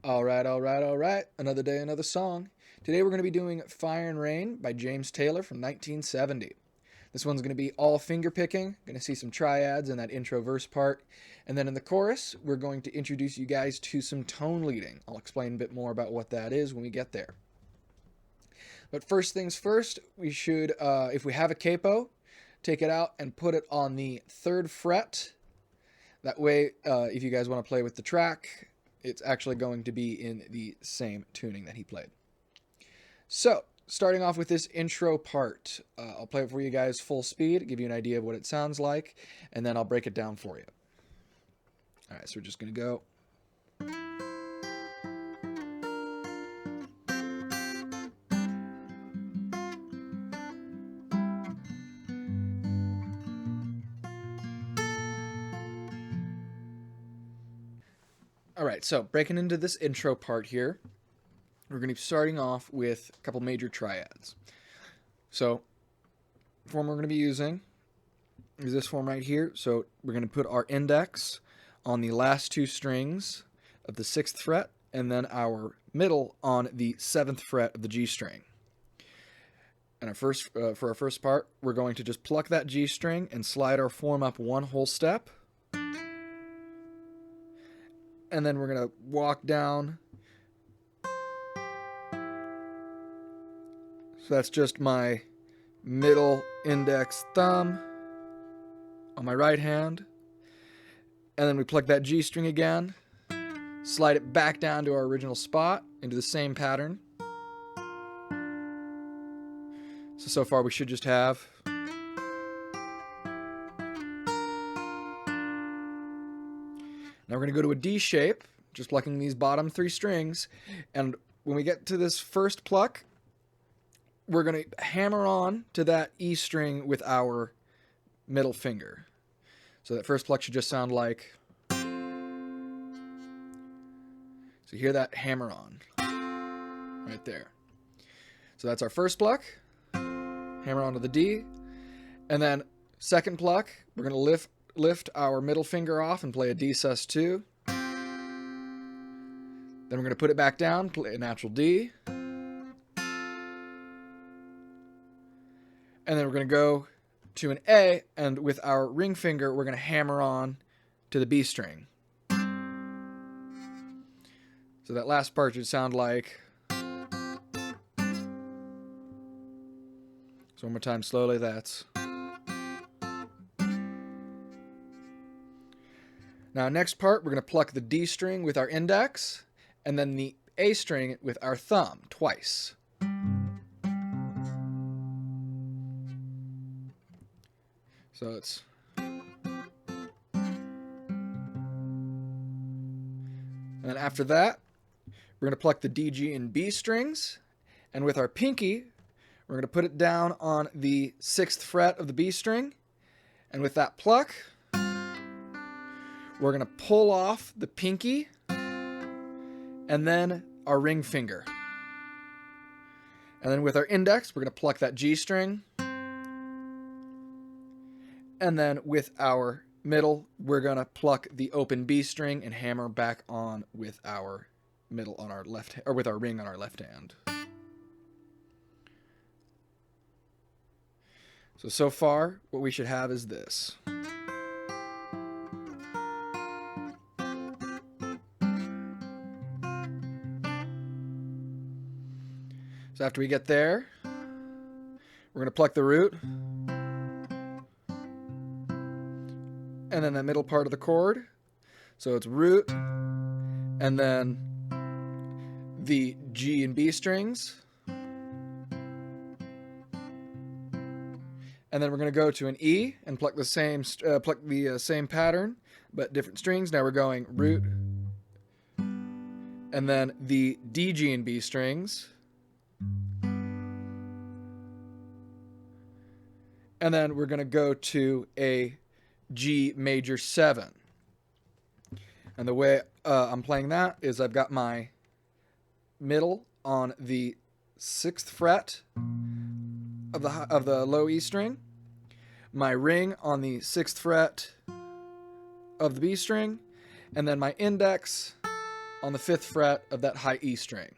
All right, all right, all right. Another day, another song. Today we're going to be doing Fire and Rain by James Taylor from 1970. This one's going to be all finger picking. Going to see some triads in that intro verse part. And then in the chorus, we're going to introduce you guys to some tone leading. I'll explain a bit more about what that is when we get there. But first things first, we should, if we have a capo, take it out and put it on the 3rd fret. That way, if you guys want to play with the track, it's actually going to be in the same tuning that he played. So, starting off with this intro part, I'll play it for you guys full speed, give you an idea of what it sounds like, and then I'll break it down for you. Alright, so we're just going to go. Alright, so breaking into this intro part here, we're going to be starting off with a couple major triads. So, the form we're going to be using is this form right here. So, we're going to put our index on the last 2 strings of the 6th fret, and then our middle on the 7th fret of the G string. And for our first part, we're going to just pluck that G string and slide our form up 1 whole step. And then we're going to walk down. So that's just my middle index thumb on my right hand. And then we pluck that G string again, slide it back down to our original spot into the same pattern. So far we should just have now we're going to go to a D shape, just plucking these bottom 3 strings. And when we get to this first pluck, we're going to hammer on to that E string with our middle finger. So that first pluck should just sound like. So you hear that hammer on right there. So that's our first pluck. Hammer onto the D. And then second pluck, we're going to lift our middle finger off and play a D sus2. Then we're going to put it back down, play a natural D. And then we're going to go to an A, and with our ring finger, we're going to hammer on to the B string. So that last part should sound like. So one more time slowly, that's. Now next part, we're going to pluck the D string with our index, and then the A string with our thumb, twice. So it's. And then after that, we're going to pluck the D, G, and B strings, and with our pinky, we're going to put it down on the 6th fret of the B string, and with that pluck, we're going to pull off the pinky and then our ring finger. And then with our index, we're going to pluck that G string. And then with our middle, we're going to pluck the open B string and hammer back on with our middle on our left, or with our ring on our left hand. So far, what we should have is this. So after we get there, we're going to pluck the root. And then the middle part of the chord. So it's root, and then the G and B strings. And then we're going to go to an E and pluck the same pattern, but different strings. Now we're going root, and then the D, G, and B strings. And then we're going to go to a G major 7. And the way I'm playing that is I've got my middle on the 6th fret of the low E string, my ring on the 6th fret of the B string, and then my index on the 5th fret of that high E string.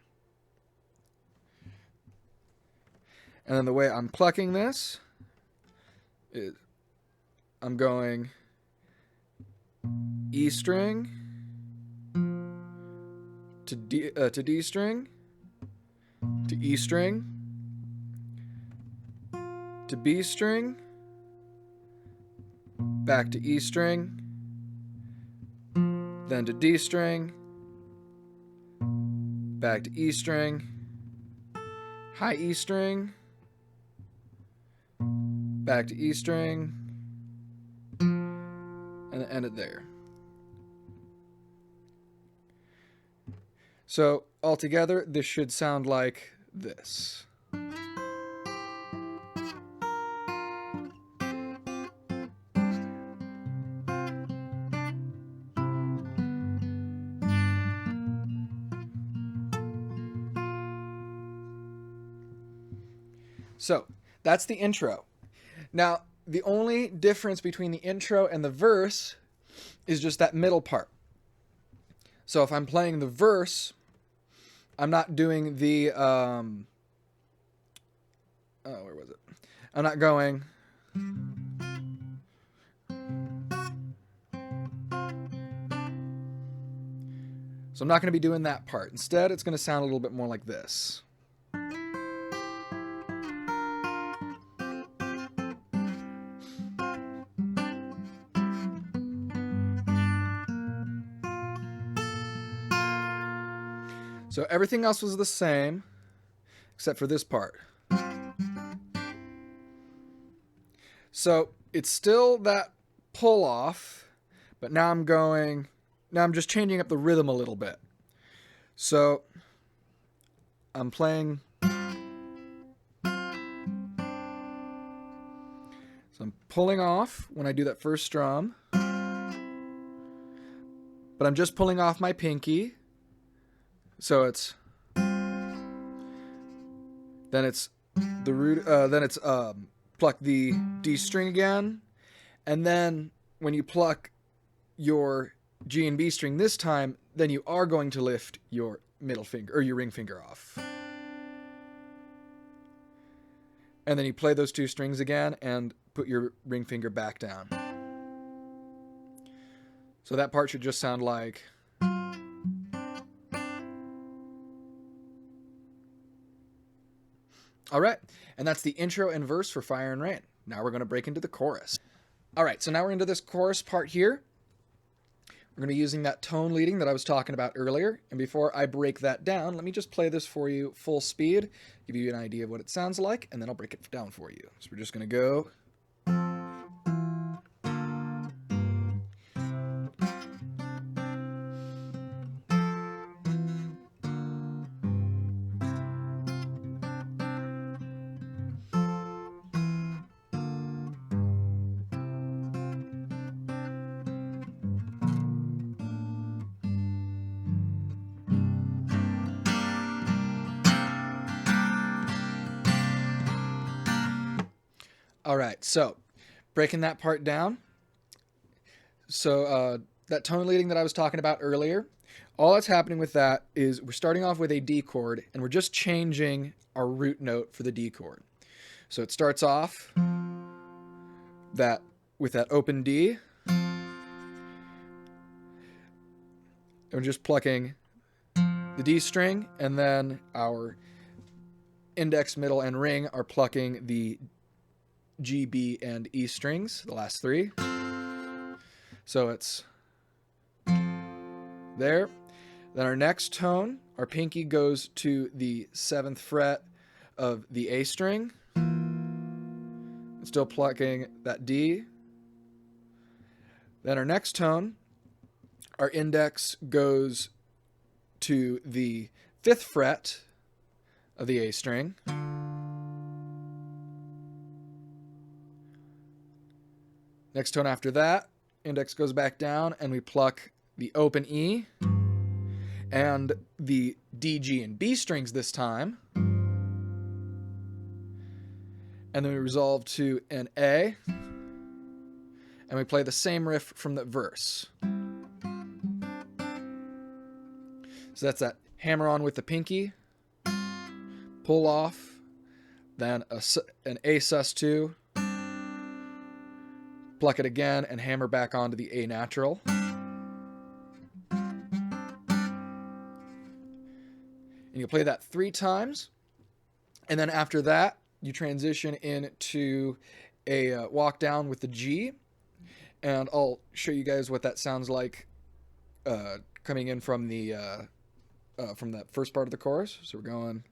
And then the way I'm plucking this is I'm going E string to D string to E string to B string, back to E string, then to D string, back to E string, high E string, back to E string, and then end it there. So altogether, this should sound like this. So that's the intro. Now, the only difference between the intro and the verse is just that middle part. So if I'm playing the verse, I'm not doing the, where was it? I'm not going. So I'm not going to be doing that part. Instead, it's going to sound a little bit more like this. So everything else was the same, except for this part. So it's still that pull off, but now I'm just changing up the rhythm a little bit. So I'm playing. So I'm pulling off when I do that first strum, but I'm just pulling off my pinky. So it's then it's the root. Then it's pluck the D string again, and then when you pluck your G and B string this time, then you are going to lift your middle finger or your ring finger off, and then you play those two strings again and put your ring finger back down. So that part should just sound like. All right, and that's the intro and verse for Fire and Rain. Now we're going to break into the chorus. All right, so now we're into this chorus part here. We're going to be using that tone leading that I was talking about earlier. And before I break that down, let me just play this for you full speed, give you an idea of what it sounds like, and then I'll break it down for you. So we're just going to go. All right, so breaking that part down. So that tone leading that I was talking about earlier, all that's happening with that is we're starting off with a D chord and we're just changing our root note for the D chord. So it starts off with that open D, and we're just plucking the D string, and then our index, middle, and ring are plucking the G, B, and E strings, the last three. So it's there. Then our next tone, our pinky goes to the 7th fret of the A string. Still plucking that D. Then our next tone, our index goes to the 5th fret of the A string. Next tone after that, index goes back down and we pluck the open E and the D, G, and B strings this time. And then we resolve to an A, and we play the same riff from the verse. So that's that hammer on with the pinky, pull off, then an A sus2, pluck it again, and hammer back onto the A natural. And you play that 3 times, and then after that, you transition into a walk down with the G, and I'll show you guys what that sounds like coming in from that first part of the chorus. So we're going.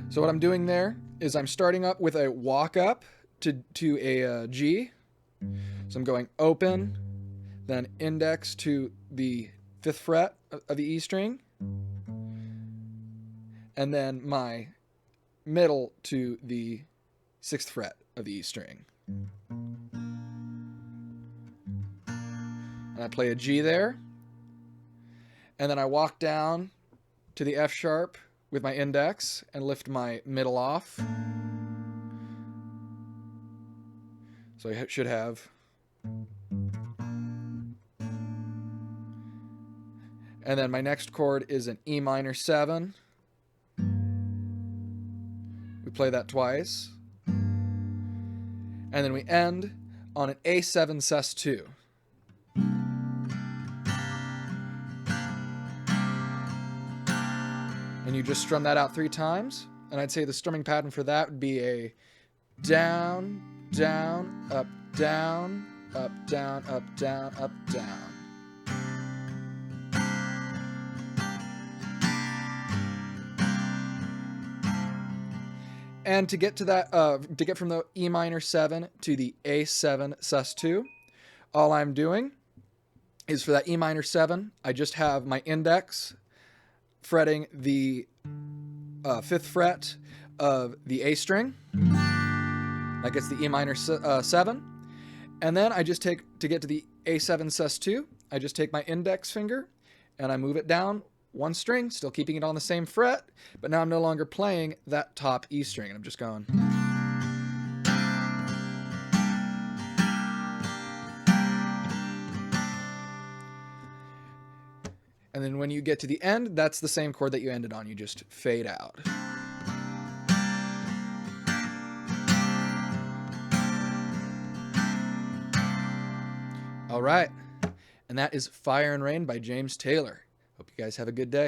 So what I'm doing there is I'm starting up with a walk up to a G. So I'm going open, then index to the 5th fret of the E string, and then my middle to the 6th fret of the E string. And I play a G there, and then I walk down to the F sharp with my index and lift my middle off. So I should have. And then my next chord is an E minor 7. We play that twice. And then we end on an A7 sus2. And you just strum that out 3 times. And I'd say the strumming pattern for that would be a down, down, up, down, up, down, up, down, up, down. And to get to that, to get from the E minor 7 to the A7 sus2, all I'm doing is for that E minor 7, I just have my index fretting the 5th fret of the A string. That gets the E minor 7. And then I just take, to get to the A7 sus2, I just take my index finger and I move it down 1 string, still keeping it on the same fret, but now I'm no longer playing that top E string, and I'm just going. And then when you get to the end, that's the same chord that you ended on. You just fade out. All right. And that is Fire and Rain by James Taylor. Hope you guys have a good day.